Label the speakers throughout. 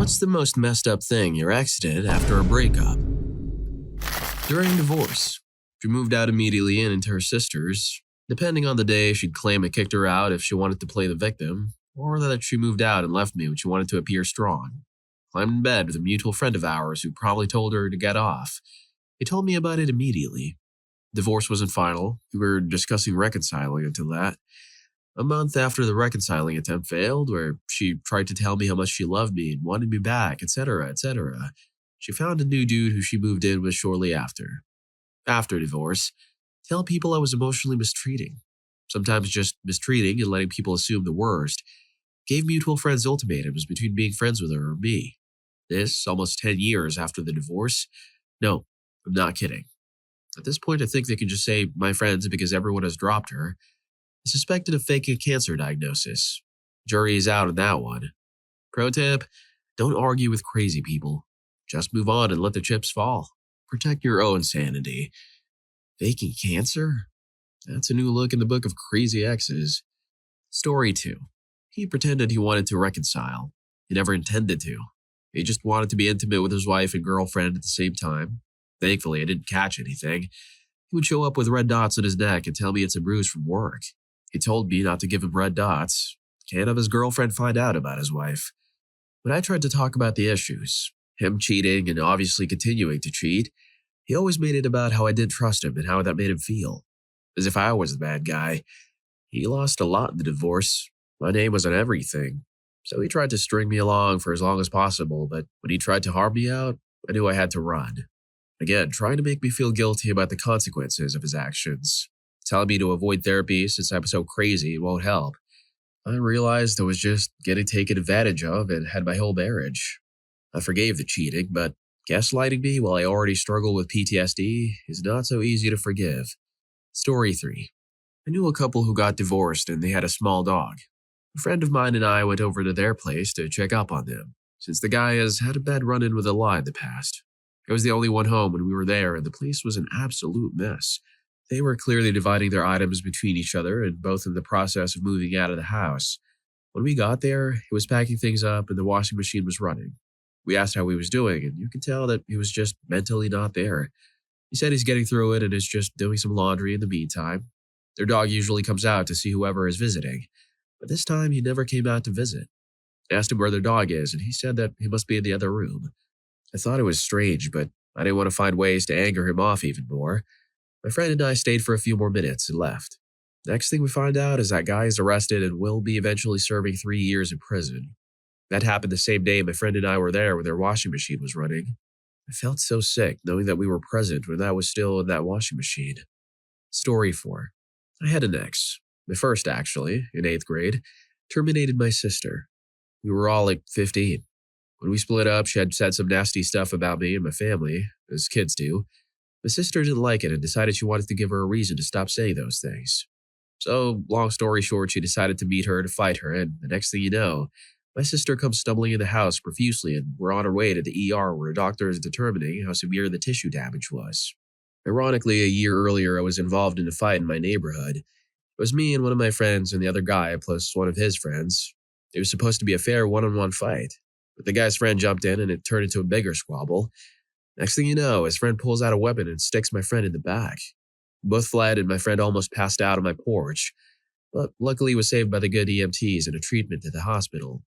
Speaker 1: What's the most messed up thing your ex did after a breakup? During divorce, she moved out immediately and into her sister's. Depending on the day, she'd claim I kicked her out if she wanted to play the victim, or that she moved out and left me when she wanted to appear strong. Climbed in bed with a mutual friend of ours who probably told her to get off. He told me about it immediately. Divorce wasn't final. We were discussing reconciling until that. A month after the reconciling attempt failed, where she tried to tell me how much she loved me and wanted me back, etc., etc., she found a new dude who she moved in with shortly after. After divorce, tell people I was emotionally mistreating. Sometimes just mistreating and letting people assume the worst. Gave mutual friends ultimatums between being friends with her or me. This, almost 10 years after the divorce. No, I'm not kidding. At this point, I think they can just say my friends because everyone has dropped her. I suspected of faking a cancer diagnosis. Jury is out on that one. Pro tip, don't argue with crazy people. Just move on and let the chips fall. Protect your own sanity. Faking cancer? That's a new look in the book of crazy exes. Story 2. He pretended he wanted to reconcile. He never intended to. He just wanted to be intimate with his wife and girlfriend at the same time. Thankfully, I didn't catch anything. He would show up with red dots on his neck and tell me it's a bruise from work. He told me not to give him red dots. Can't have his girlfriend find out about his wife. When I tried to talk about the issues, him cheating and obviously continuing to cheat, he always made it about how I didn't trust him and how that made him feel. As if I was the bad guy. He lost a lot in the divorce. My name was on everything. So he tried to string me along for as long as possible, but when he tried to harm me out, I knew I had to run. Again, trying to make me feel guilty about the consequences of his actions. Telling me to avoid therapy since I was so crazy it won't help. I realized I was just getting taken advantage of and had my whole marriage. I forgave the cheating, but gaslighting me while I already struggle with PTSD is not so easy to forgive. Story 3. I knew a couple who got divorced and they had a small dog. A friend of mine and I went over to their place to check up on them, since the guy has had a bad run-in with a law in the past. I was the only one home when we were there and the place was an absolute mess. They were clearly dividing their items between each other and both in the process of moving out of the house. When we got there, he was packing things up and the washing machine was running. We asked how he was doing and you could tell that he was just mentally not there. He said he's getting through it and is just doing some laundry in the meantime. Their dog usually comes out to see whoever is visiting, but this time he never came out to visit. I asked him where their dog is and he said that he must be in the other room. I thought it was strange, but I didn't want to find ways to anger him off even more. My friend and I stayed for a few more minutes and left. Next thing we find out is that guy is arrested and will be eventually serving 3 years in prison. That happened the same day my friend and I were there when their washing machine was running. I felt so sick knowing that we were present when that was still in that washing machine. Story 4. I had an ex. My first, actually, in 8th grade, terminated my sister. We were all like 15. When we split up, she had said some nasty stuff about me and my family, as kids do. My sister didn't like it and decided she wanted to give her a reason to stop saying those things. So, long story short, she decided to meet her to fight her, and the next thing you know, my sister comes stumbling in the house profusely and we're on our way to the ER where a doctor is determining how severe the tissue damage was. Ironically, a year earlier I was involved in a fight in my neighborhood. It was me and one of my friends and the other guy plus one of his friends. It was supposed to be a fair one-on-one fight, but the guy's friend jumped in and it turned into a bigger squabble. Next thing you know, his friend pulls out a weapon and sticks my friend in the back. We both fled and my friend almost passed out on my porch, but luckily was saved by the good EMTs and a treatment at the hospital.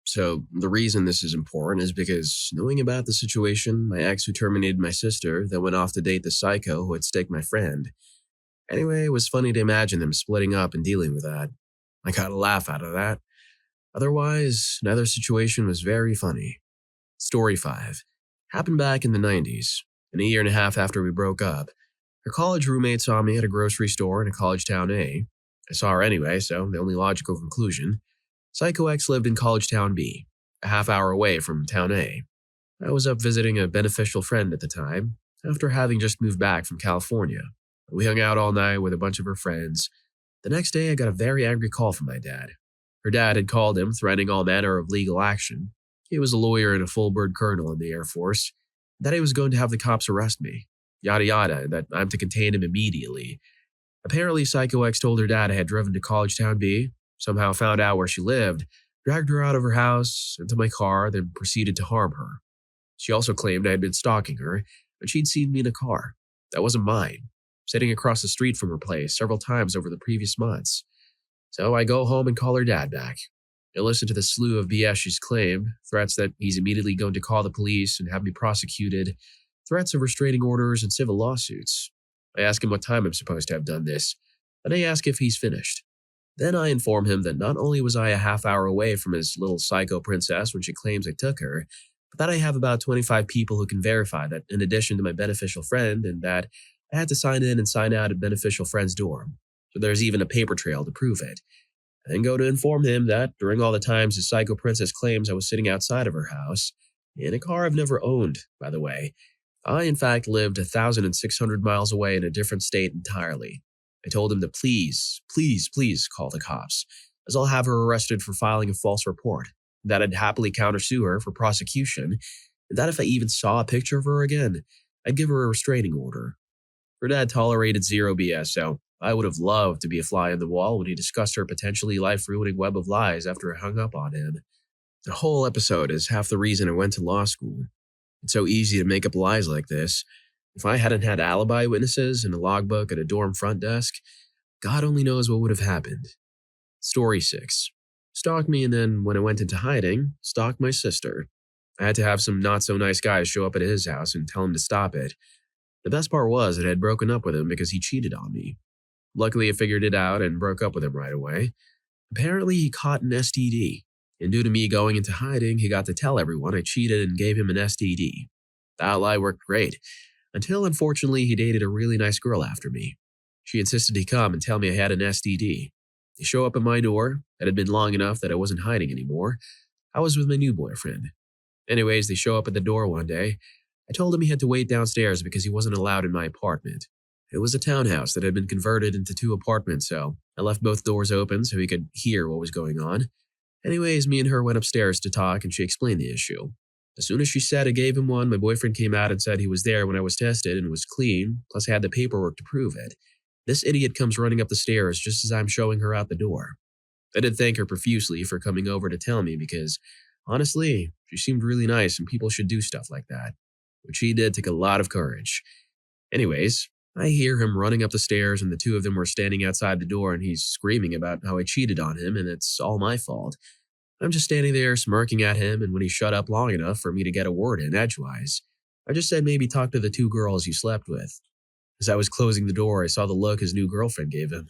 Speaker 1: So the reason this is important is because knowing about the situation, my ex who terminated my sister then went off to date the psycho who had staked my friend. Anyway, it was funny to imagine them splitting up and dealing with that. I got a laugh out of that. Otherwise, neither situation was very funny. Story 5. Happened back in the 90s, and a year and a half after we broke up. Her college roommate saw me at a grocery store in a college town A. I saw her anyway, so the only logical conclusion. Psycho X lived in college town B, a half hour away from town A. I was up visiting a beneficial friend at the time, after having just moved back from California. We hung out all night with a bunch of her friends. The next day, I got a very angry call from my dad. Her dad had called him, threatening all manner of legal action. He was a lawyer and a full-bird colonel in the Air Force. That he was going to have the cops arrest me. Yada yada, and that I'm to contain him immediately. Apparently, Psycho X told her dad I had driven to College Town B, somehow found out where she lived, dragged her out of her house, into my car, then proceeded to harm her. She also claimed I had been stalking her, and she'd seen me in a car that wasn't mine, sitting across the street from her place several times over the previous months. So I go home and call her dad back. I listen to the slew of BS she's claimed, threats that he's immediately going to call the police and have me prosecuted, threats of restraining orders and civil lawsuits. I ask him what time I'm supposed to have done this, and I ask if he's finished. Then I inform him that not only was I a half hour away from his little psycho princess when she claims I took her, but that I have about 25 people who can verify that in addition to my beneficial friend, and that I had to sign in and sign out at beneficial friend's dorm. So there's even a paper trail to prove it. I then go to inform him that during all the times his psycho princess claims I was sitting outside of her house, in a car I've never owned, by the way, I in fact lived 1,600 miles away in a different state entirely. I told him to please call the cops, as I'll have her arrested for filing a false report, that I'd happily countersue her for prosecution, and that if I even saw a picture of her again, I'd give her a restraining order. Her dad tolerated zero BS, so I would have loved to be a fly on the wall when he discussed her potentially life-ruining web of lies after I hung up on him. The whole episode is half the reason I went to law school. It's so easy to make up lies like this. If I hadn't had alibi witnesses and a logbook at a dorm front desk, God only knows what would have happened. Story 6. Stalked me, and then when I went into hiding, stalked my sister. I had to have some not-so-nice guys show up at his house and tell him to stop it. The best part was that I had broken up with him because he cheated on me. Luckily, I figured it out and broke up with him right away. Apparently, he caught an STD, and due to me going into hiding, he got to tell everyone I cheated and gave him an STD. That lie worked great, until unfortunately he dated a really nice girl after me. She insisted he come and tell me I had an STD. They show up at my door. It had been long enough that I wasn't hiding anymore. I was with my new boyfriend. Anyways, they show up at the door one day. I told him he had to wait downstairs because he wasn't allowed in my apartment. It was a townhouse that had been converted into 2 apartments, so I left both doors open so he could hear what was going on. Anyways, me and her went upstairs to talk and she explained the issue. As soon as she said I gave him one, my boyfriend came out and said he was there when I was tested and was clean, plus I had the paperwork to prove it. This idiot comes running up the stairs just as I'm showing her out the door. I did thank her profusely for coming over to tell me because, honestly, she seemed really nice and people should do stuff like that. What she did took a lot of courage. Anyways, I hear him running up the stairs and the 2 of them were standing outside the door and he's screaming about how I cheated on him and it's all my fault. I'm just standing there smirking at him, and when he shut up long enough for me to get a word in edgewise, I just said maybe talk to the 2 girls you slept with. As I was closing the door, I saw the look his new girlfriend gave him.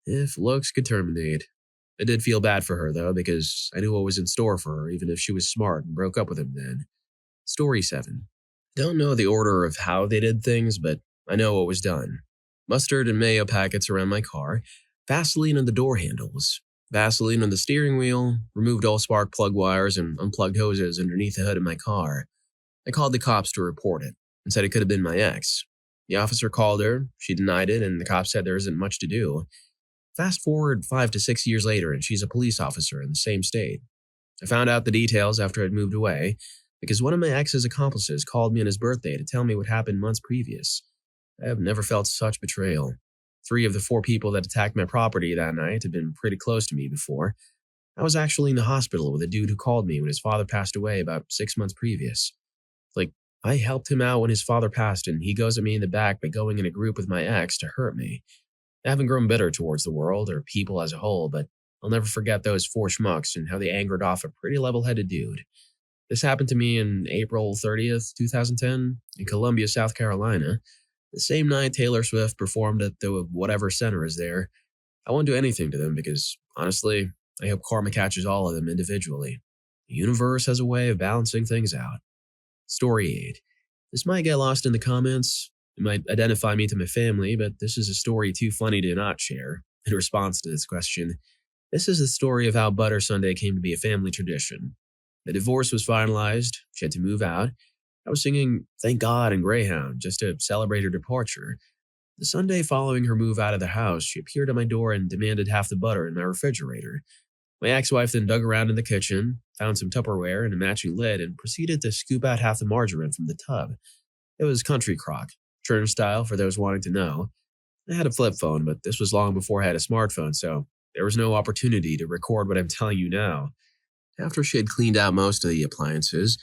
Speaker 1: If looks could terminate. I did feel bad for her, though, because I knew what was in store for her, even if she was smart and broke up with him then. Story 7. Don't know the order of how they did things, but I know what was done. Mustard and mayo packets around my car, Vaseline on the door handles, Vaseline on the steering wheel, removed all spark plug wires and unplugged hoses underneath the hood of my car. I called the cops to report it and said it could have been my ex. The officer called her, she denied it, and the cop said there isn't much to do. Fast forward 5 to 6 years later and she's a police officer in the same state. I found out the details after I'd moved away because one of my ex's accomplices called me on his birthday to tell me what happened months previous. I have never felt such betrayal. 3 of the 4 people that attacked my property that night had been pretty close to me before. I was actually in the hospital with a dude who called me when his father passed away about 6 months previous. I helped him out when his father passed and he goes at me in the back by going in a group with my ex to hurt me. I haven't grown bitter towards the world or people as a whole, but I'll never forget those 4 schmucks and how they angered off a pretty level-headed dude. This happened to me on April 30th, 2010, in Columbia, South Carolina. The same night Taylor Swift performed at the whatever center is there. I won't do anything to them because, honestly, I hope karma catches all of them individually. The universe has a way of balancing things out. Story 8. This might get lost in the comments. It might identify me to my family, but this is a story too funny to not share. In response to this question, this is the story of how Butter Sunday came to be a family tradition. The divorce was finalized. She had to move out. I was singing Thank God and Greyhound just to celebrate her departure. The Sunday following her move out of the house, she appeared at my door and demanded half the butter in my refrigerator. My ex-wife then dug around in the kitchen, found some Tupperware and a matching lid, and proceeded to scoop out half the margarine from the tub. It was country crock, churn style for those wanting to know. I had a flip phone, but this was long before I had a smartphone, so there was no opportunity to record what I'm telling you now. After she had cleaned out most of the appliances,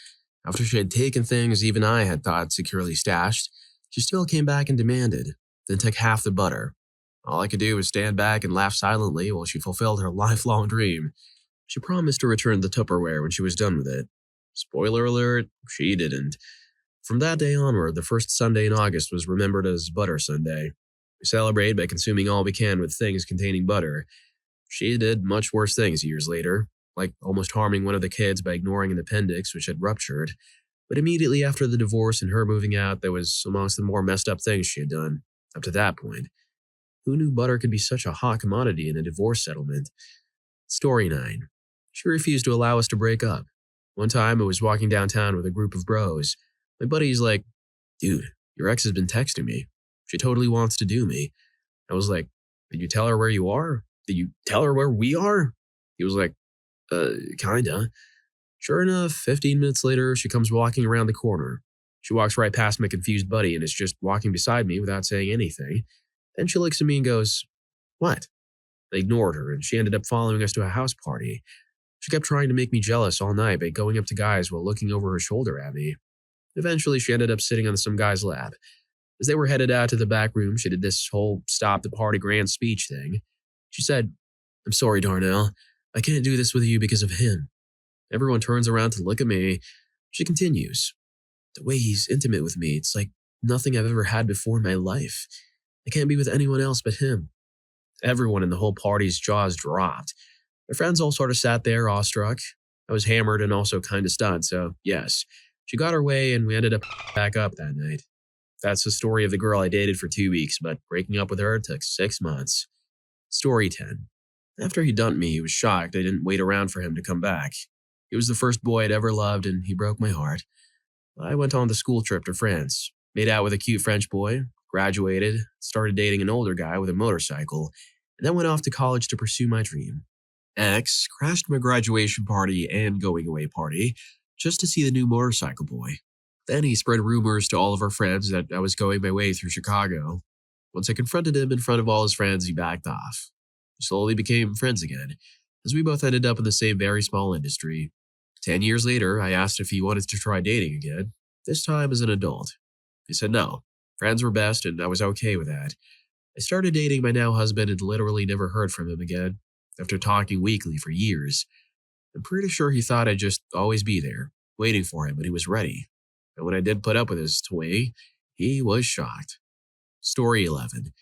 Speaker 1: after she had taken things even I had thought securely stashed, she still came back and demanded, then took half the butter. All I could do was stand back and laugh silently while she fulfilled her lifelong dream. She promised to return the Tupperware when she was done with it. Spoiler alert, she didn't. From that day onward, the first Sunday in August was remembered as Butter Sunday. We celebrate by consuming all we can with things containing butter. She did much worse things years later, like almost harming one of the kids by ignoring an appendix which had ruptured. But immediately after the divorce and her moving out, that was amongst the more messed up things she had done, up to that point. Who knew butter could be such a hot commodity in a divorce settlement? Story 9. She refused to allow us to break up. One time I was walking downtown with a group of bros. My buddy's like, "Dude, your ex has been texting me. She totally wants to do me." I was like, "Did you tell her where you are? Did you tell her where we are?" He was like, kinda. Sure enough, 15 minutes later, she comes walking around the corner. She walks right past my confused buddy and is just walking beside me without saying anything. Then she looks at me and goes, "What?" I ignored her, and she ended up following us to a house party. She kept trying to make me jealous all night by going up to guys while looking over her shoulder at me. Eventually, she ended up sitting on some guy's lap. As they were headed out to the back room, she did this whole stop the party grand speech thing. She said, "I'm sorry, Darnell. I can't do this with you because of him." Everyone turns around to look at me. She continues, "The way he's intimate with me, it's like nothing I've ever had before in my life. I can't be with anyone else but him." Everyone in the whole party's jaws dropped. My friends all sort of sat there awestruck. I was hammered and also kind of stunned, so yes, she got her way and we ended up back up that night. That's the story of the girl I dated for 2 weeks, but breaking up with her took 6 months. Story 10. After he dumped me, he was shocked I didn't wait around for him to come back. He was the first boy I'd ever loved, and he broke my heart. I went on the school trip to France, made out with a cute French boy, graduated, started dating an older guy with a motorcycle, and then went off to college to pursue my dream. X crashed my graduation party and going away party just to see the new motorcycle boy. Then he spread rumors to all of our friends that I was going my way through Chicago. Once I confronted him in front of all his friends, he backed off. We slowly became friends again, as we both ended up in the same very small industry. 10 years later, I asked if he wanted to try dating again, this time as an adult. He said no. Friends were best, and I was okay with that. I started dating my now husband and literally never heard from him again, after talking weekly for years. I'm pretty sure he thought I'd just always be there, waiting for him when he was ready. And when I did put up with his toy, he was shocked. Story 11.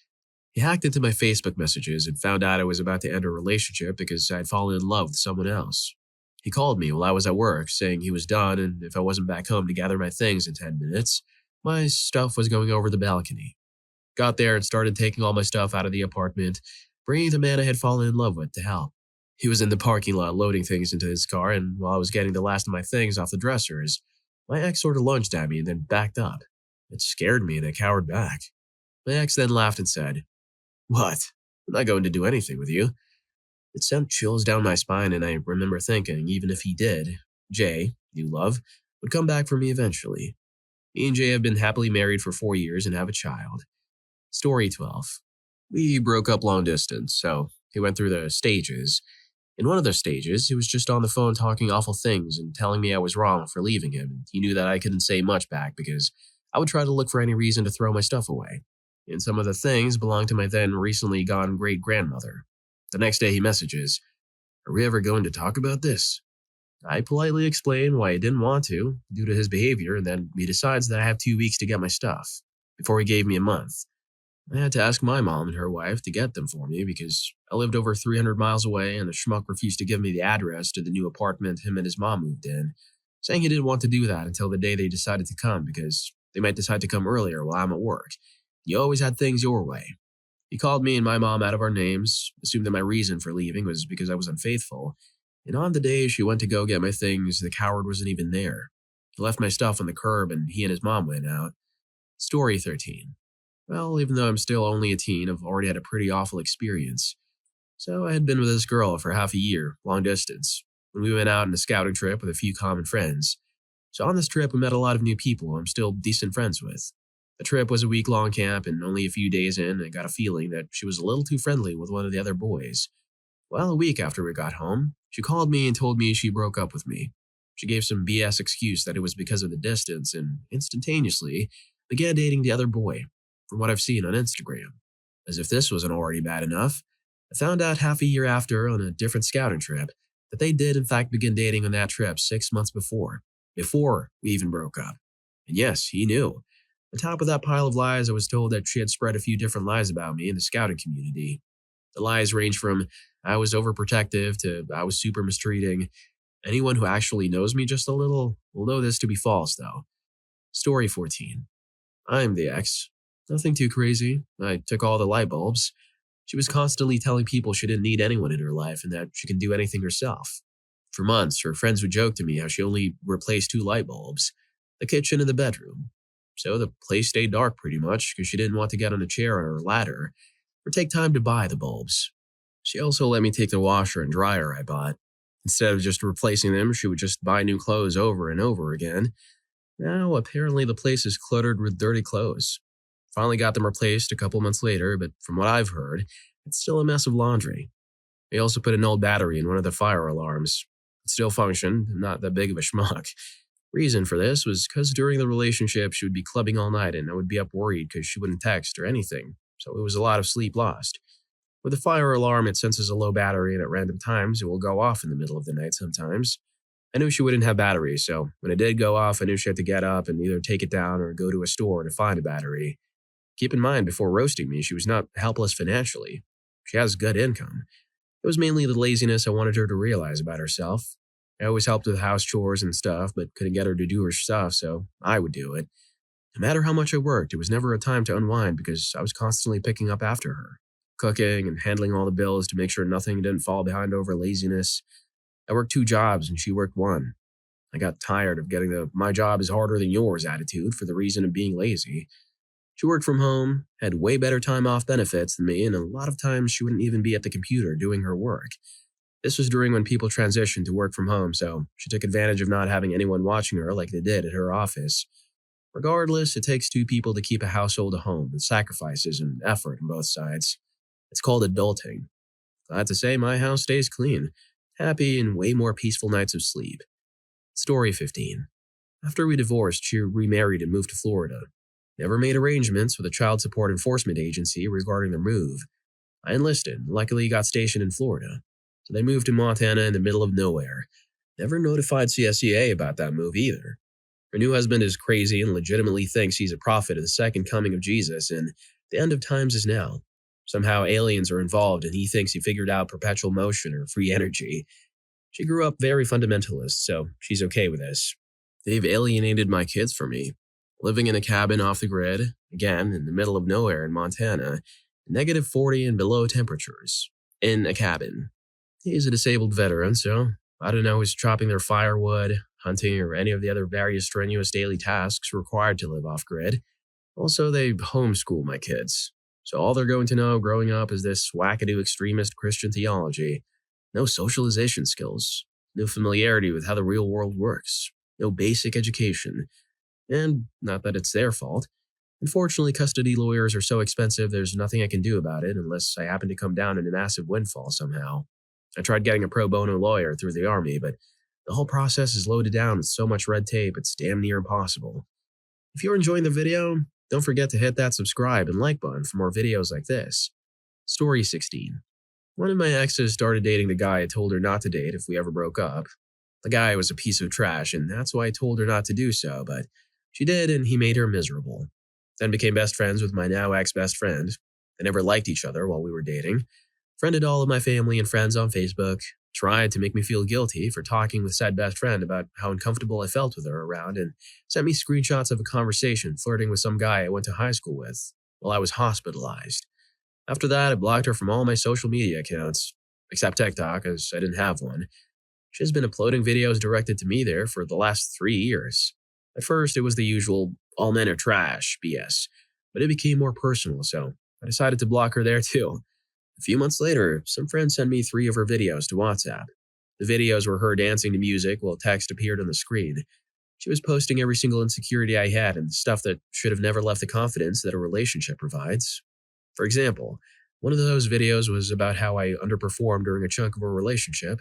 Speaker 1: He hacked into my Facebook messages and found out I was about to end a relationship because I'd fallen in love with someone else. He called me while I was at work, saying he was done and if I wasn't back home to gather my things in 10 minutes, my stuff was going over the balcony. Got there and started taking all my stuff out of the apartment, bringing the man I had fallen in love with to help. He was in the parking lot loading things into his car, and while I was getting the last of my things off the dressers, my ex sort of lunged at me and then backed up. It scared me and I cowered back. My ex then laughed and said, "What? I'm not going to do anything with you." It sent chills down my spine, and I remember thinking, even if he did, Jay, new love, would come back for me eventually. Me and Jay have been happily married for 4 years and have a child. Story 12. We broke up long distance, so he went through the stages. In one of those stages, he was just on the phone talking awful things and telling me I was wrong for leaving him, and he knew that I couldn't say much back because I would try to look for any reason to throw my stuff away. And some of the things belonged to my then recently gone great-grandmother. The next day he messages, "Are we ever going to talk about this?" I politely explain why I didn't want to, due to his behavior, and then he decides that I have 2 weeks to get my stuff, before he gave me a month. I had to ask my mom and her wife to get them for me because I lived over 300 miles away and the schmuck refused to give me the address to the new apartment him and his mom moved in, saying he didn't want to do that until the day they decided to come because they might decide to come earlier while I'm at work. You always had things your way. He called me and my mom out of our names, assumed that my reason for leaving was because I was unfaithful, and on the day she went to go get my things, the coward wasn't even there. He left my stuff on the curb and he and his mom went out. Story 13. Well, even though I'm still only a teen, I've already had a pretty awful experience. So I had been with this girl for half a year, long distance, when we went out on a scouting trip with a few common friends. So on this trip, we met a lot of new people I'm still decent friends with. The trip was a week-long camp, and only a few days in, I got a feeling that she was a little too friendly with one of the other boys. Well, a week after we got home, She called me and told me she broke up with me. She gave some BS excuse that it was because of the distance and instantaneously began dating the other boy, from what I've seen on Instagram. As if this wasn't already bad enough, I found out half a year after on a different scouting trip that they did in fact begin dating on that trip 6 months before we even broke up. And yes, he knew. On top of that pile of lies, I was told that she had spread a few different lies about me in the scouting community. The lies range from I was overprotective to I was super mistreating. Anyone who actually knows me just a little will know this to be false, though. Story 14. I'm the ex. Nothing too crazy. I took all the light bulbs. She was constantly telling people she didn't need anyone in her life and that she can do anything herself. For months, her friends would joke to me how she only replaced 2 light bulbs, the kitchen and the bedroom. So the place stayed dark pretty much because she didn't want to get on a chair or a ladder or take time to buy the bulbs. She also let me take the washer and dryer I bought. Instead of just replacing them, she would just buy new clothes over and over again. Now, apparently the place is cluttered with dirty clothes. Finally got them replaced a couple months later, but from what I've heard, it's still a mess of laundry. They also put an old battery in one of the fire alarms. It still functioned, not that big of a schmuck. Reason for this was because during the relationship she would be clubbing all night and I would be up worried because she wouldn't text or anything, so it was a lot of sleep lost. With a fire alarm, it senses a low battery and at random times it will go off in the middle of the night sometimes. I knew she wouldn't have batteries, so when it did go off, I knew she had to get up and either take it down or go to a store to find a battery. Keep in mind, before roasting me, she was not helpless financially. She has good income. It was mainly the laziness I wanted her to realize about herself. I always helped with house chores and stuff, but couldn't get her to do her stuff, so I would do it. No matter how much I worked, it was never a time to unwind because I was constantly picking up after her, cooking and handling all the bills to make sure nothing didn't fall behind over laziness. I worked 2 jobs and she worked 1. I got tired of getting the my job is harder than yours attitude for the reason of being lazy. She worked from home, had way better time off benefits than me, and a lot of times she wouldn't even be at the computer doing her work. This was during when people transitioned to work from home, so she took advantage of not having anyone watching her like they did at her office. Regardless, it takes 2 people to keep a household a home, with sacrifices and effort on both sides. It's called adulting. Glad to say my house stays clean, happy, and way more peaceful nights of sleep. Story 15. After we divorced, she remarried and moved to Florida. Never made arrangements with a child support enforcement agency regarding their move. I enlisted and luckily got stationed in Florida. So they moved to Montana in the middle of nowhere. Never notified CSEA about that move either. Her new husband is crazy and legitimately thinks he's a prophet of the second coming of Jesus and the end of times is now. Somehow aliens are involved and he thinks he figured out perpetual motion or free energy. She grew up very fundamentalist, so she's okay with this. They've alienated my kids from me. Living in a cabin off the grid, again in the middle of nowhere in Montana, -40 and below temperatures, in a cabin. He's a disabled veteran, so I don't know who's chopping their firewood, hunting, or any of the other various strenuous daily tasks required to live off-grid. Also, they homeschool my kids, so all they're going to know growing up is this wackadoo extremist Christian theology. No socialization skills, no familiarity with how the real world works, no basic education. And not that it's their fault. Unfortunately, custody lawyers are so expensive there's nothing I can do about it unless I happen to come down in a massive windfall somehow. I tried getting a pro bono lawyer through the Army, but the whole process is loaded down with so much red tape it's damn near impossible. If you're enjoying the video, don't forget to hit that subscribe and like button for more videos like this. Story 16. One of my exes started dating the guy I told her not to date if we ever broke up. The guy was a piece of trash, and that's why I told her not to do so, but she did, and he made her miserable. Then became best friends with my now ex-best friend. They never liked each other while we were dating. Friended all of my family and friends on Facebook. Tried to make me feel guilty for talking with said best friend about how uncomfortable I felt with her around, and sent me screenshots of a conversation flirting with some guy I went to high school with while I was hospitalized. After that, I blocked her from all my social media accounts, except TikTok, as I didn't have one. She's been uploading videos directed to me there for the last 3 years. At first, it was the usual all men are trash BS, but it became more personal, so I decided to block her there too. A few months later, some friends sent me 3 of her videos to WhatsApp. The videos were her dancing to music while text appeared on the screen. She was posting every single insecurity I had and stuff that should have never left the confidence that a relationship provides. For example, one of those videos was about how I underperformed during a chunk of a relationship.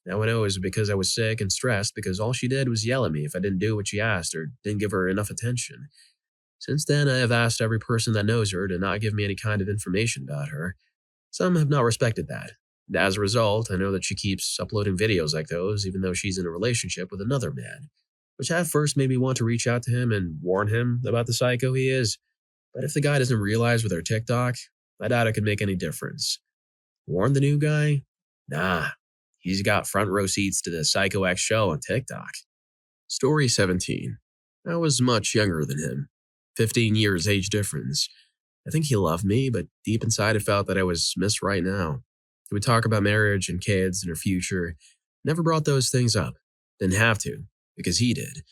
Speaker 1: Now I know it was because I was sick and stressed because all she did was yell at me if I didn't do what she asked or didn't give her enough attention. Since then, I have asked every person that knows her to not give me any kind of information about her. Some have not respected that. And as a result, I know that she keeps uploading videos like those even though she's in a relationship with another man, which at first made me want to reach out to him and warn him about the psycho he is. But if the guy doesn't realize with her TikTok, I doubt it could make any difference. Warn the new guy? Nah, he's got front row seats to the Psycho X show on TikTok. Story 17. I was much younger than him. 15 years age difference. I think he loved me, but deep inside I felt that I was missed right now. He would talk about marriage and kids and her future. Never brought those things up. Didn't have to, because he did.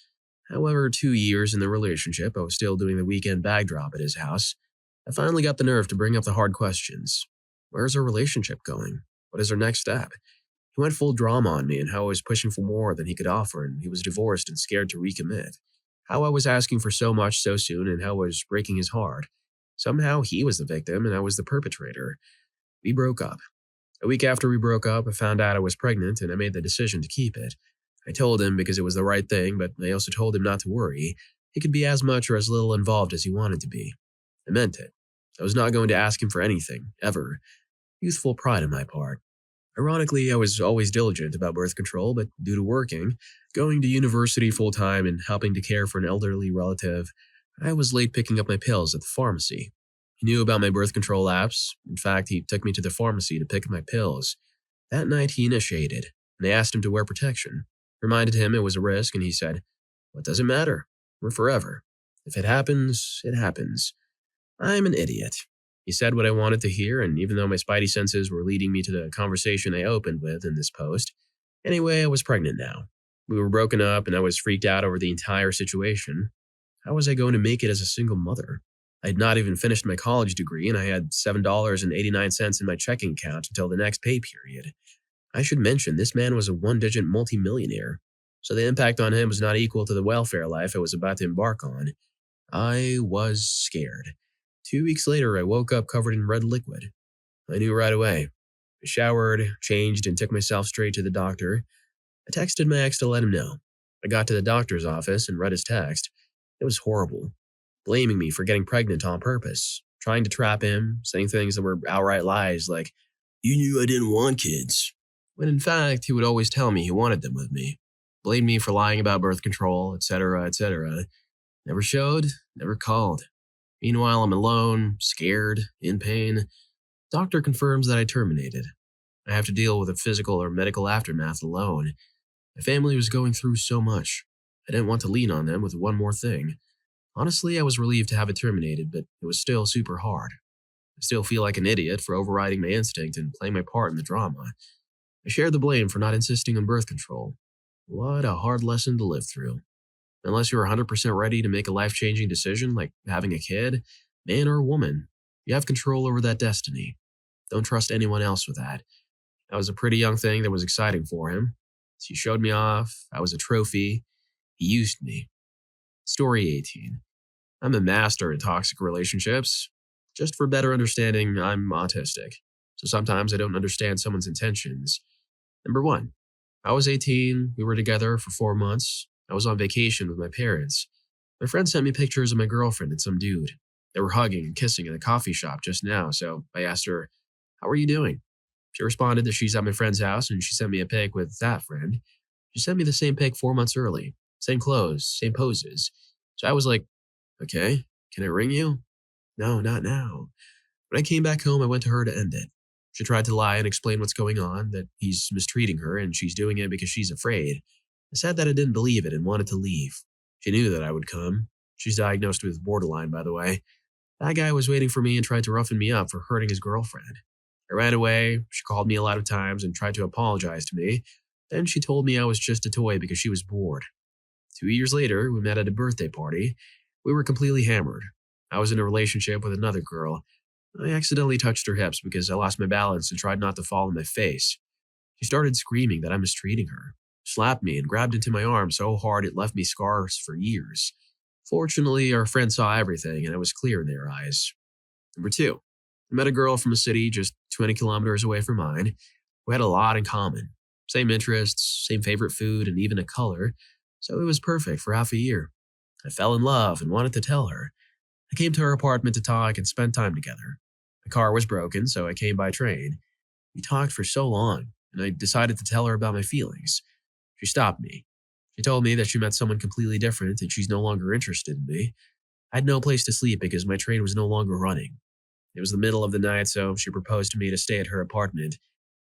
Speaker 1: However, 2 years in the relationship, I was still doing the weekend bag drop at his house. I finally got the nerve to bring up the hard questions. Where's our relationship going? What is our next step? He went full drama on me and how I was pushing for more than he could offer and he was divorced and scared to recommit. How I was asking for so much so soon and how I was breaking his heart. Somehow he was the victim and I was the perpetrator. We broke up. A week after we broke up, I found out I was pregnant and I made the decision to keep it. I told him because it was the right thing, but I also told him not to worry. He could be as much or as little involved as he wanted to be. I meant it. I was not going to ask him for anything, ever. Youthful pride on my part. Ironically, I was always diligent about birth control, but due to working, going to university full-time and helping to care for an elderly relative, I was late picking up my pills at the pharmacy. He knew about my birth control apps. In fact, he took me to the pharmacy to pick up my pills. That night he initiated, and I asked him to wear protection. Reminded him it was a risk, and he said, "What does it matter? We're forever. If it happens, it happens." I'm an idiot. He said what I wanted to hear, and even though my spidey senses were leading me to the conversation I opened with in this post, anyway, I was pregnant now. We were broken up, and I was freaked out over the entire situation. How was I going to make it as a single mother? I had not even finished my college degree, and I had $7.89 in my checking account until the next pay period. I should mention, this man was a one-digit multimillionaire, so the impact on him was not equal to the welfare life I was about to embark on. I was scared. 2 weeks later, I woke up covered in red liquid. I knew right away. I showered, changed, and took myself straight to the doctor. I texted my ex to let him know. I got to the doctor's office and read his text. It was horrible. Blaming me for getting pregnant on purpose, trying to trap him, saying things that were outright lies like, "You knew I didn't want kids." When in fact, he would always tell me he wanted them with me. Blamed me for lying about birth control, etc., etc. Never showed, never called. Meanwhile, I'm alone, scared, in pain. Doctor confirms that I terminated. I have to deal with the physical or medical aftermath alone. My family was going through so much. I didn't want to lean on them with one more thing. Honestly, I was relieved to have it terminated, but it was still super hard. I still feel like an idiot for overriding my instinct and playing my part in the drama. I share the blame for not insisting on birth control. What a hard lesson to live through. Unless you're 100% ready to make a life-changing decision like having a kid, man or woman, you have control over that destiny. Don't trust anyone else with that. I was a pretty young thing that was exciting for him. He showed me off. I was a trophy. He used me. Story 18. I'm a master in toxic relationships. Just for better understanding, I'm autistic. So sometimes I don't understand someone's intentions. Number 1. I was 18. We were together for 4 months. I was on vacation with my parents. My friend sent me pictures of my girlfriend and some dude. They were hugging and kissing in a coffee shop just now, so I asked her, "How are you doing?" She responded that she's at my friend's house and she sent me a pic with that friend. She sent me the same pic 4 months early. Same clothes, same poses. So I was like, "Okay, can I ring you?" "No, not now." When I came back home, I went to her to end it. She tried to lie and explain what's going on, that he's mistreating her and she's doing it because she's afraid. I said that I didn't believe it and wanted to leave. She knew that I would come. She's diagnosed with borderline, by the way. That guy was waiting for me and tried to roughen me up for hurting his girlfriend. I ran away. She called me a lot of times and tried to apologize to me. Then she told me I was just a toy because she was bored. 2 years later, we met at a birthday party. We were completely hammered. I was in a relationship with another girl. I accidentally touched her hips because I lost my balance and tried not to fall on my face. She started screaming that I'm mistreating her, slapped me, and grabbed into my arm so hard it left me scars for years. Fortunately, our friends saw everything and I was clear in their eyes. Number 2. I met a girl from a city just 20 kilometers away from mine. We had a lot in common. Same interests, same favorite food, and even a color, so it was perfect for half a year. I fell in love and wanted to tell her. I came to her apartment to talk and spend time together. My car was broken, so I came by train. We talked for so long, and I decided to tell her about my feelings. She stopped me. She told me that she met someone completely different and she's no longer interested in me. I had no place to sleep because my train was no longer running. It was the middle of the night, so she proposed to me to stay at her apartment.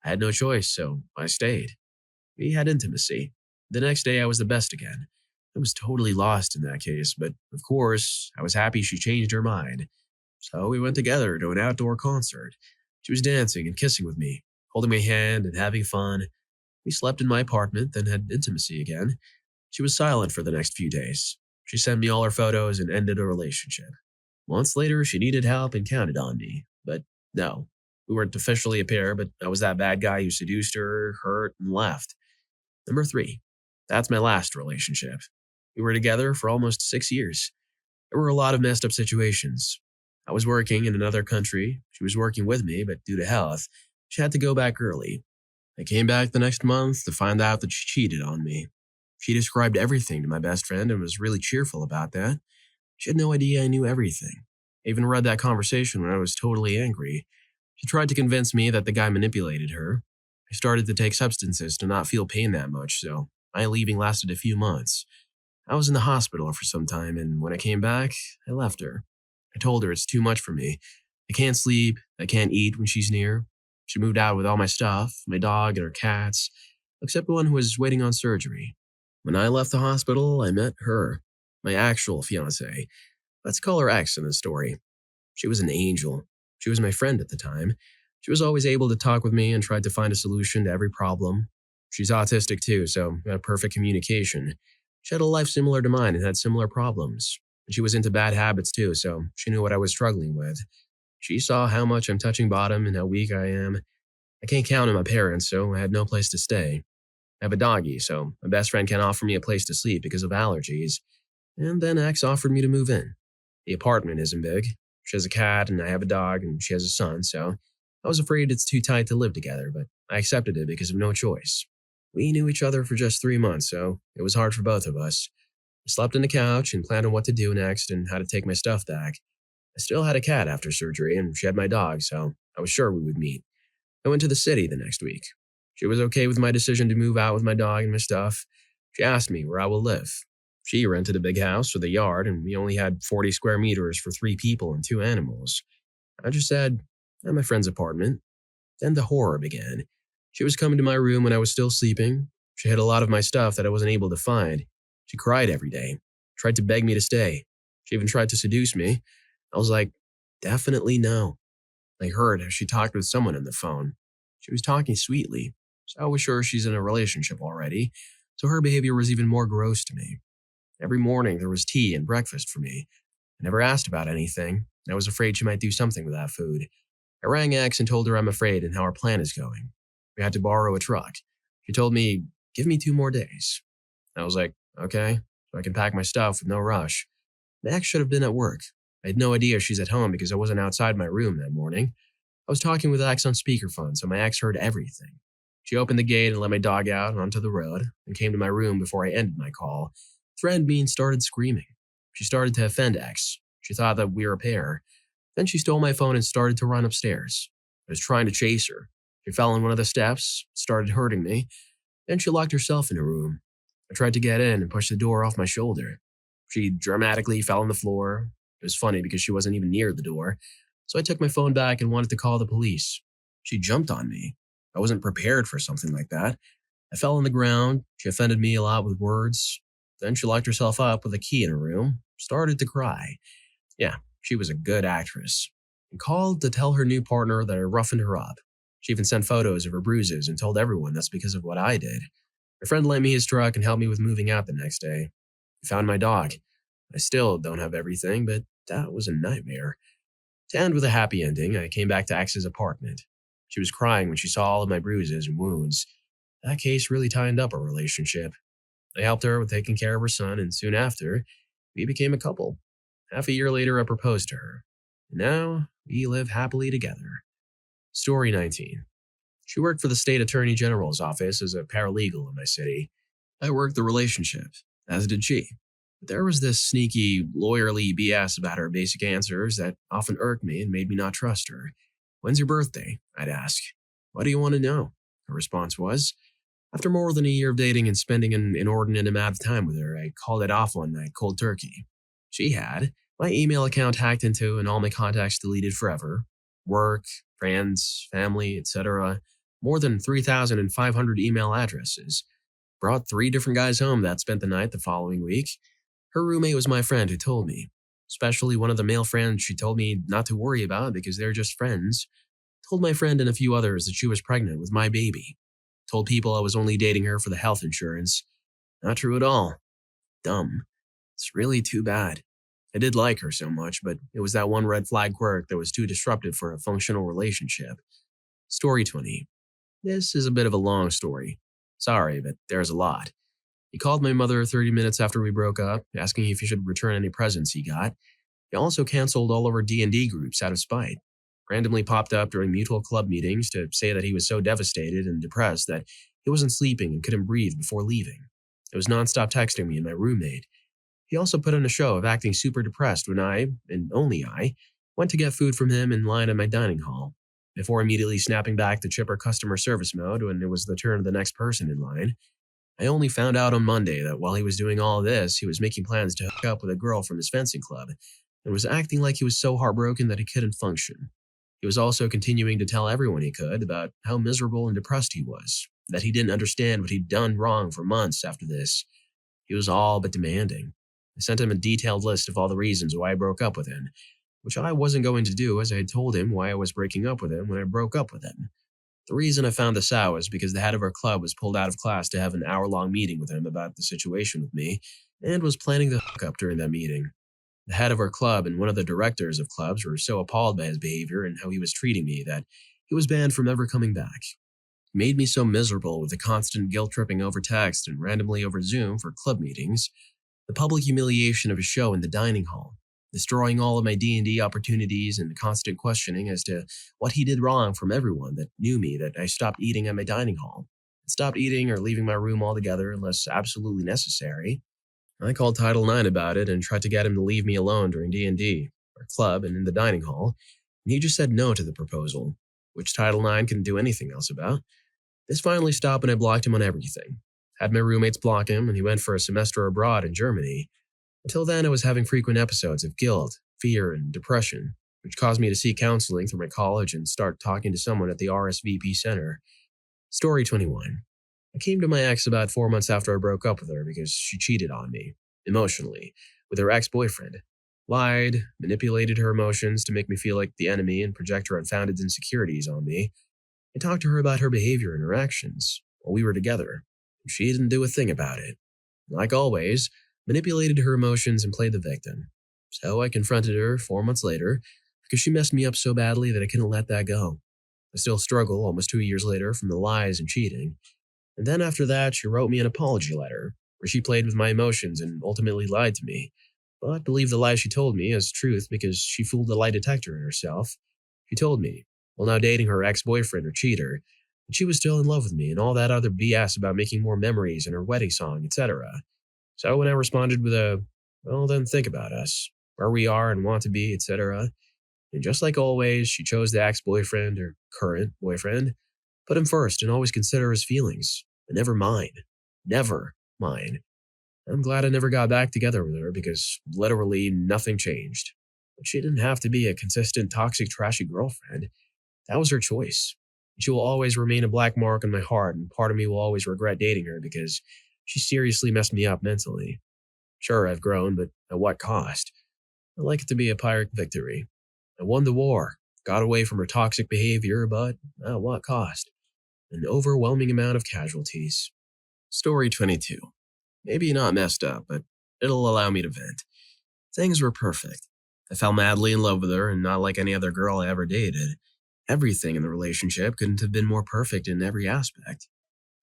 Speaker 1: I had no choice, so I stayed. We had intimacy. The next day, I was the best again. I was totally lost in that case, but of course, I was happy she changed her mind. So we went together to an outdoor concert. She was dancing and kissing with me, holding my hand and having fun. We slept in my apartment, then had intimacy again. She was silent for the next few days. She sent me all her photos and ended a relationship. Months later, she needed help and counted on me. But no, we weren't officially a pair, but I was that bad guy who seduced her, hurt, and left. Number 3. That's my last relationship. We were together for almost 6 years. There were a lot of messed up situations. I was working in another country. She was working with me, but due to health, she had to go back early. I came back the next month to find out that she cheated on me. She described everything to my best friend and was really cheerful about that. She had no idea I knew everything. I even read that conversation when I was totally angry. She tried to convince me that the guy manipulated her. I started to take substances to not feel pain that much, so my leaving lasted a few months. I was in the hospital for some time, and when I came back, I left her. I told her it's too much for me. I can't sleep, I can't eat when she's near. She moved out with all my stuff, my dog and her cats, except one who was waiting on surgery. When I left the hospital, I met her, my actual fiancée. Let's call her X in the story. She was an angel. She was my friend at the time. She was always able to talk with me and tried to find a solution to every problem. She's autistic too, so we had perfect communication. She had a life similar to mine and had similar problems. She was into bad habits too, so she knew what I was struggling with. She saw how much I'm touching bottom and how weak I am. I can't count on my parents, so I had no place to stay. I have a doggy, so my best friend can't offer me a place to sleep because of allergies. And then X offered me to move in. The apartment isn't big. She has a cat and I have a dog and she has a son, so I was afraid it's too tight to live together, but I accepted it because of no choice. We knew each other for just 3 months, so it was hard for both of us. I slept on the couch and planned on what to do next and how to take my stuff back. I still had a cat after surgery and she had my dog, so I was sure we would meet. I went to the city the next week. She was okay with my decision to move out with my dog and my stuff. She asked me where I will live. She rented a big house with a yard, and we only had 40 square meters for 3 people and 2 animals. I just said, at my friend's apartment. Then the horror began. She was coming to my room when I was still sleeping. She had a lot of my stuff that I wasn't able to find. She cried every day, tried to beg me to stay. She even tried to seduce me. I was like, definitely no. I heard how she talked with someone on the phone. She was talking sweetly, so I was sure she's in a relationship already, so her behavior was even more gross to me. Every morning there was tea and breakfast for me. I never asked about anything, and I was afraid she might do something with that food. I rang X and told her I'm afraid and how our plan is going. We had to borrow a truck. She told me, give me 2 more days. I was like, okay, so I can pack my stuff with no rush. Max should have been at work. I had no idea she's at home because I wasn't outside my room that morning. I was talking with X on speakerphone, so my ex heard everything. She opened the gate and let my dog out onto the road and came to my room before I ended my call. Threatened me and started screaming. She started to offend X. She thought that we were a pair. Then she stole my phone and started to run upstairs. I was trying to chase her. She fell on one of the steps, started hurting me. Then she locked herself in a room. I tried to get in and push the door off my shoulder. She dramatically fell on the floor. It was funny because she wasn't even near the door. So I took my phone back and wanted to call the police. She jumped on me. I wasn't prepared for something like that. I fell on the ground. She offended me a lot with words. Then she locked herself up with a key in her room, started to cry. Yeah, she was a good actress. And called to tell her new partner that I roughened her up. She even sent photos of her bruises and told everyone that's because of what I did. My friend lent me his truck and helped me with moving out the next day. I found my dog. I still don't have everything, but that was a nightmare. To end with a happy ending, I came back to Ax's apartment. She was crying when she saw all of my bruises and wounds. That case really tightened up our relationship. I helped her with taking care of her son, and soon after, we became a couple. Half a year later, I proposed to her. And now, we live happily together. Story 19. She worked for the state attorney general's office as a paralegal in my city. I worked the relationship, as did she. But there was this sneaky, lawyerly BS about her basic answers that often irked me and made me not trust her. "When's your birthday?" I'd ask. "Why do you want to know?" Her response was. After more than a year of dating and spending an inordinate amount of time with her, I called it off one night cold turkey. She had my email account hacked into and all my contacts deleted forever. Work, friends, family, etc. More than 3,500 email addresses. Brought 3 different guys home that spent the night the following week. Her roommate was my friend who told me. Especially one of the male friends she told me not to worry about because they're just friends. Told my friend and a few others that she was pregnant with my baby. Told people I was only dating her for the health insurance. Not true at all. Dumb. It's really too bad. I did like her so much, but it was that one red flag quirk that was too disruptive for a functional relationship. Story 20. This is a bit of a long story. Sorry, but there's a lot. He called my mother 30 minutes after we broke up, asking if he should return any presents he got. He also canceled all of our D&D groups out of spite. Randomly popped up during mutual club meetings to say that he was so devastated and depressed that he wasn't sleeping and couldn't breathe before leaving. It was nonstop texting me and my roommate. He also put on a show of acting super depressed when I, and only I, went to get food from him in line at my dining hall, before immediately snapping back to chipper customer service mode when it was the turn of the next person in line. I only found out on Monday that while he was doing all this, he was making plans to hook up with a girl from his fencing club, and was acting like he was so heartbroken that he couldn't function. He was also continuing to tell everyone he could about how miserable and depressed he was, that he didn't understand what he'd done wrong for months after this. He was all but demanding. I sent him a detailed list of all the reasons why I broke up with him, which I wasn't going to do as I had told him why I was breaking up with him when I broke up with him. The reason I found this out was because the head of our club was pulled out of class to have an hour-long meeting with him about the situation with me, and was planning to hook up during that meeting. The head of our club and one of the directors of clubs were so appalled by his behavior and how he was treating me that he was banned from ever coming back. He made me so miserable with the constant guilt-tripping over text and randomly over Zoom for club meetings, the public humiliation of a show in the dining hall, destroying all of my D&D opportunities and the constant questioning as to what he did wrong from everyone that knew me that I stopped eating at my dining hall, stopped eating or leaving my room altogether unless absolutely necessary. I called Title IX about it and tried to get him to leave me alone during D&D, our club, and in the dining hall, and he just said no to the proposal, which Title IX couldn't do anything else about. This finally stopped and I blocked him on everything. Had my roommates block him and he went for a semester abroad in Germany. Until then, I was having frequent episodes of guilt, fear, and depression, which caused me to seek counseling through my college and start talking to someone at the RSVP center. Story 21. I came to my ex about 4 months after I broke up with her because she cheated on me, emotionally, with her ex-boyfriend. Lied, manipulated her emotions to make me feel like the enemy and project her unfounded insecurities on me. I talked to her about her behavior and her actions while we were together, and she didn't do a thing about it. Like always, manipulated her emotions and played the victim. So I confronted her 4 months later because she messed me up so badly that I couldn't let that go. I still struggle almost 2 years later from the lies and cheating. And then after that, she wrote me an apology letter, where she played with my emotions and ultimately lied to me, but believed the lies she told me as truth because she fooled the lie detector in herself. She told me, while now dating her ex-boyfriend or cheater, that she was still in love with me and all that other BS about making more memories and her wedding song, etc. So when I responded with a, "Well, then think about us, where we are and want to be, etc." And just like always, she chose the ex-boyfriend or current boyfriend. Put him first and always consider his feelings, and never mine. Never mine. I'm glad I never got back together with her because literally nothing changed. But she didn't have to be a consistent, toxic, trashy girlfriend. That was her choice. She will always remain a black mark on my heart, and part of me will always regret dating her because she seriously messed me up mentally. Sure, I've grown, but at what cost? I like it to be a Pyrrhic victory. I won the war, got away from her toxic behavior, but at what cost? An overwhelming amount of casualties. Story 22. Maybe not messed up, but it'll allow me to vent. Things were perfect. I fell madly in love with her and not like any other girl I ever dated. Everything in the relationship couldn't have been more perfect in every aspect.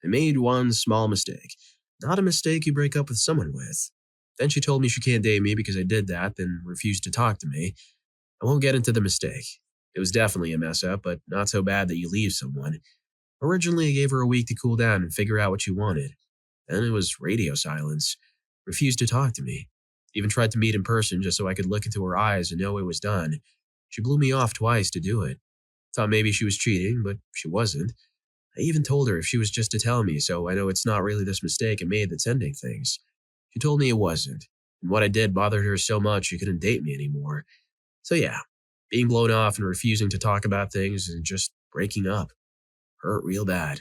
Speaker 1: I made one small mistake. Not a mistake you break up with someone with. Then she told me she can't date me because I did that, then refused to talk to me. I won't get into the mistake. It was definitely a mess up, but not so bad that you leave someone. Originally, I gave her a week to cool down and figure out what she wanted. Then it was radio silence. Refused to talk to me. Even tried to meet in person just so I could look into her eyes and know it was done. She blew me off twice to do it. Thought maybe she was cheating, but she wasn't. I even told her if she was just to tell me so I know it's not really this mistake I made that's ending things. She told me it wasn't, and what I did bothered her so much she couldn't date me anymore. So yeah, being blown off and refusing to talk about things and just breaking up hurt real bad.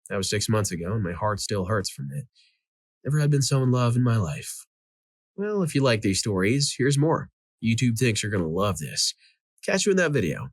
Speaker 1: That was 6 months ago, and my heart still hurts from it. Never had been so in love in my life. Well, if you like these stories, here's more. YouTube thinks you're going to love this. Catch you in that video.